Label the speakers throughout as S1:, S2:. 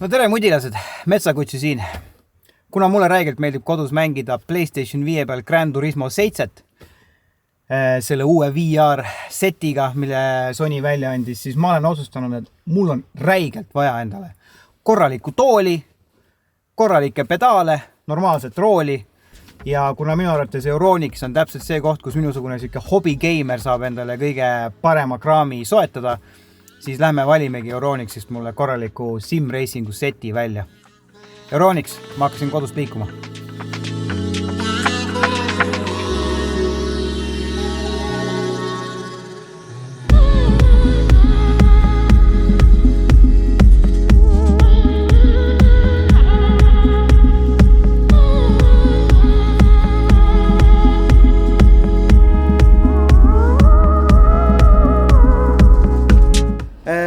S1: No tere mudilased, Metsakutsi siin. Kuna mulle räigelt meeldib kodus mängida PlayStation 5 peal Gran Turismo 7, selle uue VR setiga, mille Sony välja andis, siis ma olen otsustanud, et mul on räigelt vaja endale korralikku tooli, korralikke pedaale, normaalset rooli ja kuna minu arvates Euronics on täpselt see koht, kus minusugune hobigeimer saab endale kõige parema kraami soetada, siis lähme valimegi Euronicsist mulle korraliku sim-racingu seti välja. Euronics, ma hakkasin kodust liikuma.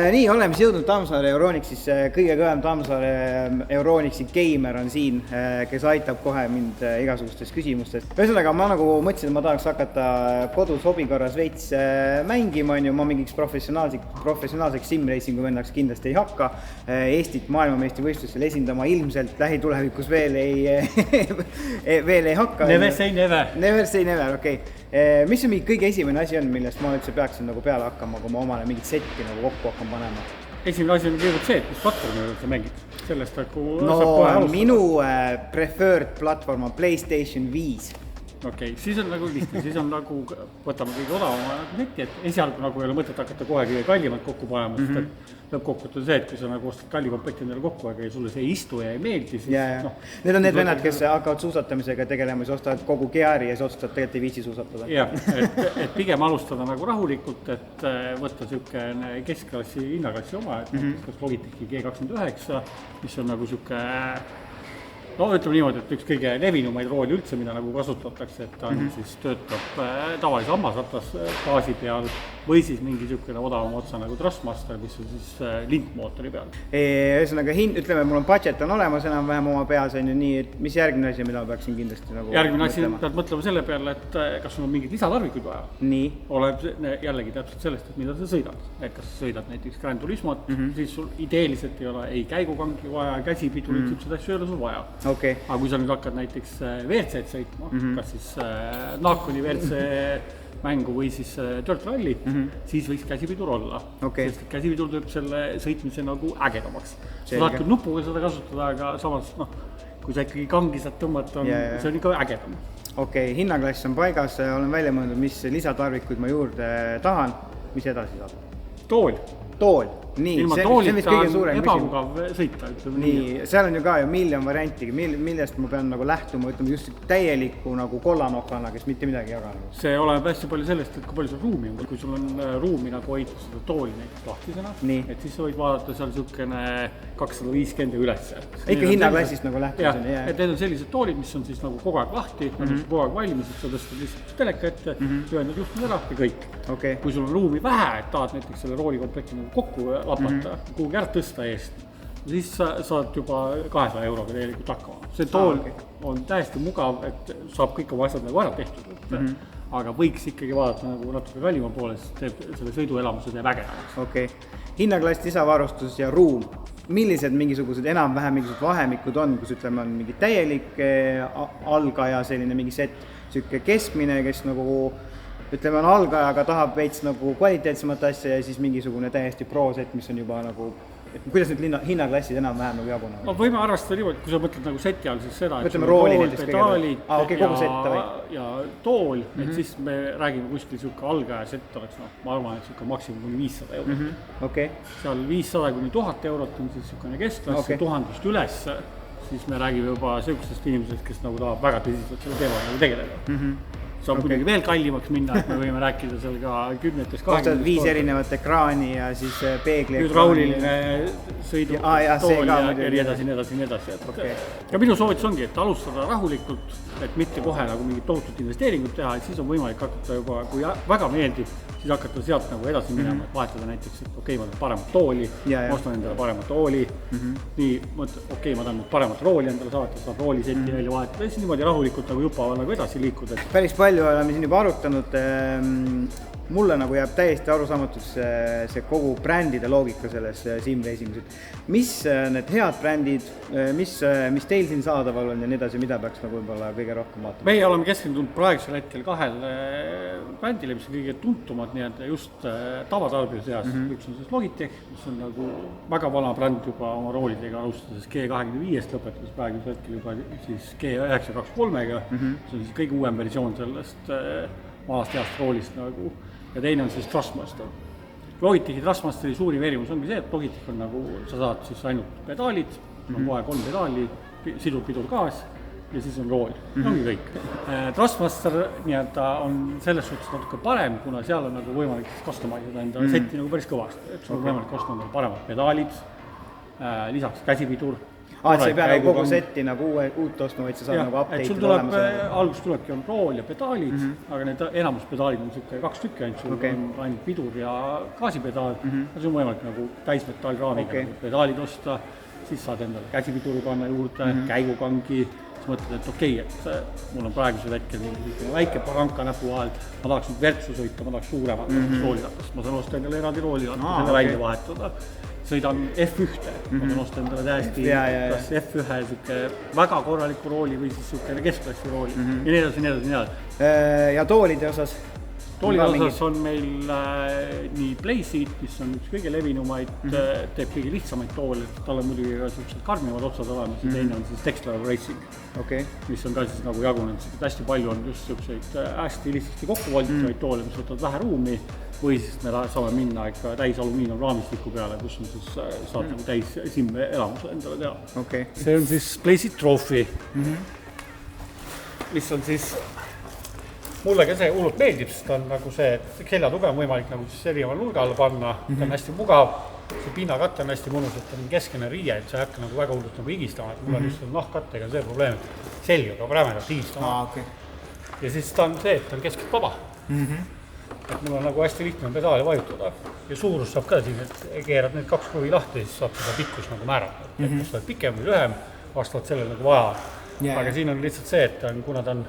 S1: Nii, oleme jõudnud Tammsaare Euronics'is, kõige kõvem Tammsaare Euronicsi geimer on siin, kes aitab kohe mind igasugustes küsimustes. Ühesõnaga, ma nagu mõtlesin, et ma tahaks hakata kodus hobikorras veits mängima, ma mingiks professionaalseks sim-racingu vendaks kindlasti ei hakka. Eestit maailmameistrivõistlustel esindama ilmselt lähitulevikus veel ei hakka.
S2: Never say never.
S1: Never say never, okei. Mis on kõige esimene asi on, millest ma üldse peaksin nagu peale hakkama, kui ma omale mingit setti nagu kokku hakkan panema?
S2: Esimene asi on kõigepealt see, et mis platvormi sa mängid. Sellest saab
S1: kohe alustada. Minu preferred platvorm on PlayStation 5.
S2: Okei, siis on nagu lihtne, siis on nagu, võtame kõige odavama neti, et esialgu nagu ei ole mõtet hakata kohe kõige kallimalt kokku panema, sest et lõppkokkuvõttes on see, et kui sa nagu ostad kalli komplekti endale kokku, aga sulle see ei istu ja ei meeldi, siis
S1: Need on need vennad, kes hakkavad suusatamisega tegelema, siis ostavad kogu geari ja siis otsustavad tegelikult ei viitsi suusatada.
S2: Jah, et pigem alustada nagu rahulikult, et võtta niisugune keskklassi hinnaklassi oma, et kas Logitechi G29, mis on nagu niisugune ütleme niimoodi, et üks kõige levinumaid rooli üldse, mida nagu kasutatakse, et ta siis töötab tavalise hammasratas gaasi peal või siis mingi niisugune odavama otsa nagu Thrustmaster, mis on siis lintmootori peal.
S1: Ühesõnaga, ütleme, mul on budget on olemas enam-vähem oma peas, on ju nii, et mis järgmine asi, mida ma peaksin kindlasti nagu
S2: järgmine asi, pead mõtlema selle peale, et kas sul on mingid lisatarvikuid vaja.
S1: Nii.
S2: Oleb jällegi täpselt sellest, et mida sa sõidad. Et kas sa sõidad näiteks Gran Turismot, siis sul ideeliselt ei ole ei käigukangi vaja, käsipidurid, niisugused asju ei ole sul vaja.
S1: Okay.
S2: Aga kui sa nüüd hakkad näiteks WRC-d sõitma, kas siis Naakoni WRC mängu või siis Dirt Rally, siis võiks käsipidur olla. Sest käsipidur teeb selle sõitmise nagu ägedamaks. Sa saad küll nupuga seda kasutada, aga samas, kui sa ikkagi kangi saad tõmmata, see on ikka ägedam.
S1: Okei, hinnaklass on paigas, olen välja mõelnud, mis lisatarvikuid ma juurde tahan, mis edasi saab? Tool. Nii,
S2: ilma toolita on ebamugav sõita.
S1: Nii, seal on ju ka ju miljon varianti, millest ma pean nagu lähtuma, ütleme just täieliku nagu kollanokana, kes mitte midagi jaga.
S2: See oleneb hästi palju sellest, et kui palju sul ruumi on. Kui sul on ruumi nagu hoida seda tooli näiteks lahtisena, et siis sa võid vaadata seal niisugune 250 ülesse.
S1: Ikka hinnaklassist nagu lähtumiseni.
S2: Jah, et need on sellised toolid, mis on siis nagu kogu aeg lahti, kogu aeg valmis, et sa tõstad lihtsalt teleka ette, ühendad juhtmed ära ja kõik. Kui sul on ruumi vähe, et tahad näiteks selle roolikomplekti nagu kokku lapata, kuhugi ära tõsta eest, siis sa saad juba 200 euroga tegelikult hakkama. See tool on täiesti mugav, et saab kõik oma asjad nagu ära tehtud, aga võiks ikkagi vaadata nagu natuke kallima poole, sest teeb selle sõiduelamuse teeb ägedamaks.
S1: Hinnaklass, lisavarustus ja ruum. Millised mingisugused enam-vähem mingisugused vahemikud on, kus ütleme on mingi täielik algaja selline mingi set, siuke keskmine, kes nagu ütleme on algaja, aga tahab veits nagu kvaliteetsemat asja ja siis mingisugune täiesti pro-set, mis on juba nagu, kuidas need hinnaklassid enam-vähem nagu jagunevad?
S2: No võime arvestada niimoodi, kui sa mõtled nagu seti all, siis seda,
S1: et sul on
S2: pedaalid ja tool, et siis me räägime kuskil niisugune algaja set oleks, ma arvan, et niisugune maksimum kuni 500 eurot. Seal 500 kuni 1000 eurot on siis niisugune keskklass, 1000-st üles, siis me räägime juba niisugustest inimesest, kes nagu tahab väga tõsiselt selle teema tegeleda. Saab kuidagi veel kallimaks minna, et me võime rääkida seal ka 10-tes,
S1: 20-tes. 5 erinevat ekraani ja siis peegli
S2: ekraani. Nüüd rauliline sõidu tool ja nii edasi. Ja minu soovitus ongi, et alustada rahulikult, et mitte kohe nagu mingit tohutut investeeringut teha, et siis on võimalik hakata juba, kui väga meeldib, siis hakata sealt nagu edasi minema, et vahetada näiteks, et okei, ma tahan paremat tooli, ma ostan endale paremat tooli, nii, okei, ma tahan paremat rooli endale saada, saab rooliseti välja vahetada, ja siis niimoodi rahulikult nagu juba nagu edasi liikuda.
S1: Päris palju oleme siin juba arutanud mulle nagu jääb täiesti arusaamatuks see kogu brändide loogika selles simreisimises. Mis need head brändid, mis teil siin saadaval on ja nii edasi, mida peaks nagu võib-olla kõige rohkem vaatama?
S2: Meie oleme keskendunud praegusel hetkel 2 brändile, mis on kõige tuntumad nii-öelda just tavatarbija seas. Üks on siis Logitech, mis on nagu väga vana bränd juba oma roolidega alustades G25-st lõpetades praegusel hetkel juba siis G923-ga, see on siis kõige uuem versioon sellest vanast heast roolist nagu, ja teine on siis Trustmaster. Logitechi Trustmasteri suurim erinevus ongi see, et Logitech on nagu, sa saad siis ainult pedaalid, on kohe 3 pedaali, sidupidur gaas ja siis on rool, ongi kõik. Trustmaster nii-öelda on selles suhtes natuke parem, kuna seal on nagu võimalik customise'ida enda setti nagu päris kõvasti, et sul on võimalik customise'ida paremad pedaalid, lisaks käsipidur.
S1: See ei pea kogu setti nagu uut ostma, vaid sa saad nagu update'id
S2: olemas. Alguses tulebki on rool ja pedaalid, aga need enamus pedaalid on 2 tükki ainult, sul on ainult pidur ja gaasipedaal, ja sul on võimalik nagu täismetallraamiga pedaalid osta, siis saad endale käsipiduri panna juurde, käigukangi, siis mõtled, et okei, et mul on praegusel hetkel väike paranka näpu vahel, ma tahaks nüüd vertsu sõita, ma tahaks suuremat rooliratast, ma saan osta endale eraldi rooliratast, selle välja vahetada. Sõidan F1, ma saan osta endale täiesti kas F1 väga korraliku rooli või siis sükene keskklassi rooli ja nii edasi.
S1: Ja toolide osas?
S2: Toolide osas on meil nii Playseat, mis on üks kõige levinumaid, teeb kõige lihtsamaid toole, tal on muidugi ka sellised karmimad otsad olemas ja teine on siis Dexter Racing, mis on ka siis nagu jagunenud, hästi palju on just selliseid hästi lihtsasti kokku volditavaid toole, mis võtavad vähe ruumi, või siis me saame minna ikka täis alumiinium raamistiku peale, kus on siis saad nagu täis simbe elamuse endale teha. See on siis Playseat Trophy, mis on siis mulle ka see hullult meeldib, sest on nagu see, et seljatuge on võimalik nagu siis erineval nurga alla panna, ta on hästi mugav, see pinnakatte on hästi mõnus, et ta on keskene riie, et sa ei hakka nagu väga hullult nagu higistama, et mul on just nahkkattega see probleem, et selg hakkab rämedalt higistama. Ja siis ta on see, et ta on keskelt vaba. Et mul on nagu hästi lihtne pedaali vajutada ja suurus saab ka siin, et keerad need 2 kruvi lahti, siis saab seda pikkus nagu määrata, et kas ta on pikem või lühem, vastavalt sellele nagu vaja. Aga siin on lihtsalt see, et kuna ta on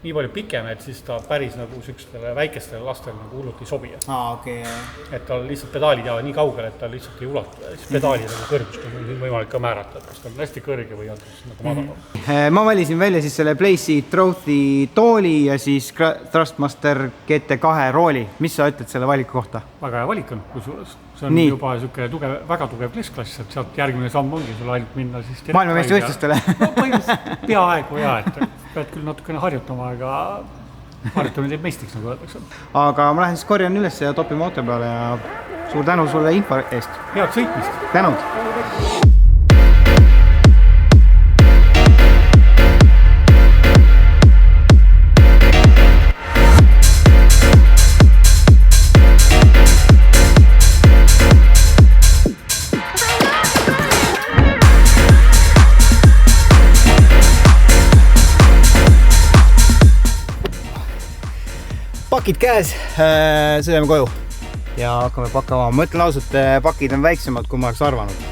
S2: nii palju pikem, et siis ta päris nagu sükstele väikestele lastele nagu hullult ei sobi. Et tal lihtsalt pedaalid jäävad nii kaugele, et ta lihtsalt ei ulatu. Siis pedaali nagu kõrgust on võimalik ka määrata, et kas ta on hästi kõrge või on nagu madal.
S1: Ma valisin välja siis selle Playseat Trophy tooli ja siis Trustmaster GT2 rooli. Mis sa ütled selle valiku kohta?
S2: Väga hea valik on, kusjuures. See on juba väga tugev keskklass, et sealt järgmine samm ongi sul ainult minna siis
S1: maailmameistrivõistlustele.
S2: Põhimõtteliselt peaaegu et pead küll natukene harjutama, aga harjutamine teeb meistriks, nagu öeldakse.
S1: Aga ma lähen siis korjan üles ja topime auto peale ja suur tänu sulle info eest.
S2: Head sõitmist!
S1: Tänud! Pakid käes, sõidame koju ja hakkame pakkama. Ma mõtlen ausalt, pakid on väiksemad, kui ma oleks arvanud.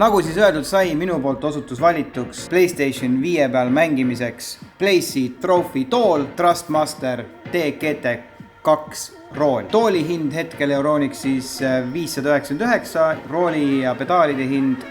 S1: Nagu siis öeldud sai, minu poolt osutus valituks PlayStation 5 peal mängimiseks Playseat Trophy tool Trustmaster DGT2 rool. Tooli hind hetkel Euronixis 599, rooli ja pedaalide hind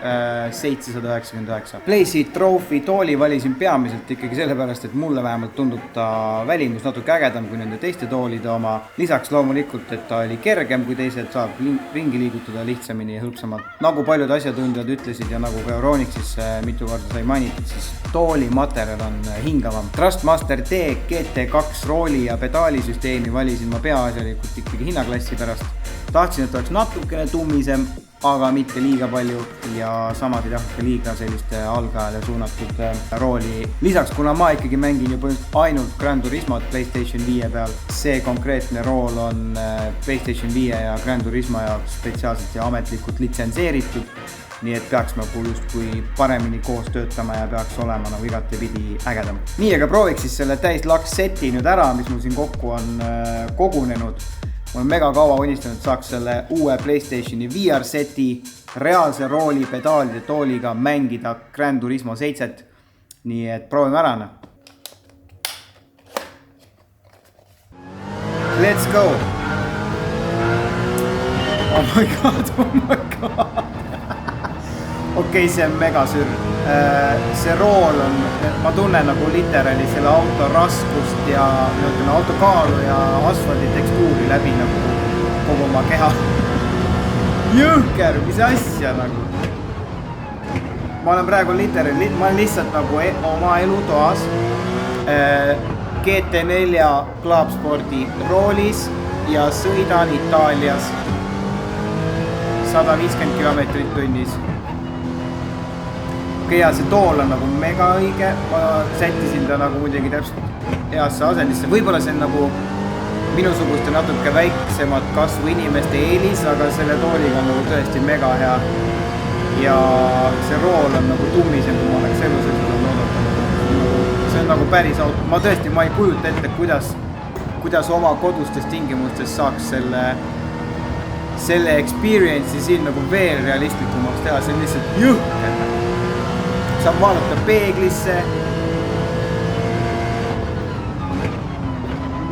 S1: 799. Playseat Trophy tooli valisin peamiselt ikkagi sellepärast, et mulle vähemalt tundub ta välimus natuke ägedam kui nende teiste toolide oma. Lisaks loomulikult, et ta oli kergem kui teised, saab ringi liigutada lihtsamini ja hõlpsamalt. Nagu paljud asjatundjad ütlesid ja nagu ka Euronixis mitu korda sai mainitud, siis tooli materjal on hingavam. Trustmaster D GT2 rooli ja pedaalisüsteemi valisin ma peaasjalikult ikkagi hinnaklassi pärast. Tahtsin, et oleks natukene tummisem, aga mitte liiga palju ja samas ei tahtnud ka liiga selliste algajale suunatud rooli. Lisaks, kuna ma ikkagi mängin juba ainult Gran Turismot PlayStation 5 peal, see konkreetne rool on PlayStation 5 ja Gran Turismo jaoks spetsiaalselt ja ametlikult litsenseeritud, nii et peaks nagu justkui paremini koos töötama ja peaks olema nagu igatepidi ägedam. Nii, aga prooviks siis selle täislaks seti nüüd ära, mis mul siin kokku on kogunenud. Ma olen mega kaua unistanud, saaks selle uue PlayStationi VR seti reaalse rooli pedaalide tooliga mängida Gran Turismo 7. Nii et proovime ära. Let's go! Oh my god! Okei, see on mega sür. See rool on, ma tunnen nagu literaali selle auto raskust ja auto kaalu ja asfaldi tekstuuri läbi nagu kogu oma keha. Jõhker, mis asja nagu. Ma olen praegu literaali, ma olen lihtsalt nagu oma elutoas GT4 Clubsporti roolis ja sõidan Itaalias 150 kilomeetrit tunnis. Ja see tool on nagu mega õige, ma sättisin ta nagu muidugi täpselt heasse asendisse. Võib-olla see on nagu minusuguste natuke väiksemad kasvu inimeste eelis, aga selle tooliga on nagu tõesti mega hea. Ja see rool on nagu tummisem, kui ma oleks elus oodata. See on nagu päris auto. Ma tõesti, ma ei kujuta ette, kuidas oma kodustes tingimustes saaks selle experience'i siin nagu veel realistlikumaks teha. See on lihtsalt jõhker. Saab vaadata peeglisse.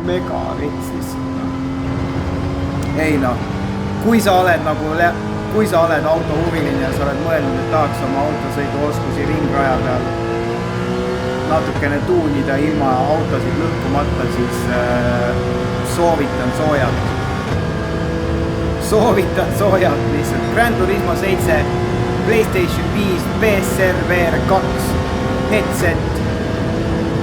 S1: Mega vitsis. Ei noh, kui sa oled autohuviline ja sa oled mõelnud, et tahaks oma autosõiduoskusi ringraja peal natukene tuunida ilma autosid lõhkumata, siis soovitan soojalt lihtsalt. Gran Turismo 7 PlayStation 5, PSVR 2, headset,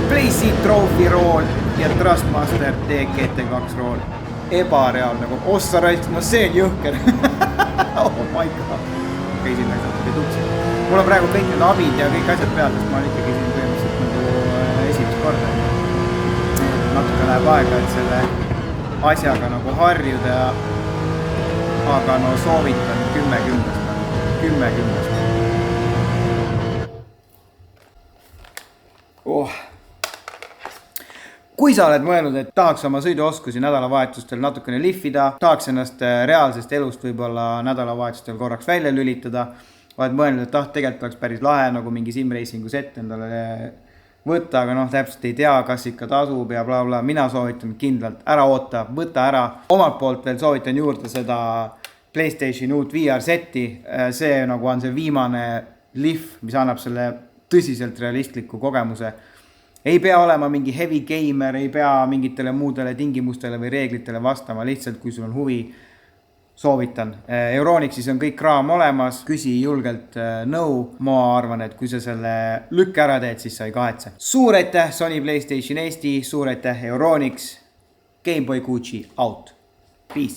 S1: Playseat Trophy rool ja Trustmaster D GT2 rool. Ebareaalne, nagu ossa raisk, no see on jõhker. Oh my god. Okei, siin läks natuke tuksi. Mul on praegu kõik need abid ja kõik asjad peal, sest ma olen ikkagi siin põhimõtteliselt nagu esimest korda. Natuke läheb aega, et selle asjaga nagu harjuda, aga no soovitan 10-10. Kui sa oled mõelnud, et tahaks oma sõiduoskusi nädalavahetustel natukene lihvida, tahaks ennast reaalsest elust võib-olla nädalavahetustel korraks välja lülitada, oled mõelnud, et tegelikult oleks päris lahe nagu mingi simreisingu set endale võtta, aga noh, täpselt ei tea, kas ikka tasub ja bla bla. Mina soovitan kindlalt ära oota, võta ära. Omalt poolt veel soovitan juurde seda PlayStation uut VR seti, see nagu on see viimane lihv, mis annab selle tõsiselt realistliku kogemuse. Ei pea olema mingi heavy gamer, ei pea mingitele muudele tingimustele või reeglitele vastama, lihtsalt kui sul on huvi, soovitan. Euronixis on kõik kraam olemas, küsi julgelt nõu. Ma arvan, et kui sa selle lükke ära teed, siis sa ei kahetse. Suur aitäh Sony PlayStation Eesti, suur aitäh Euronix, Gameboy Gucci out!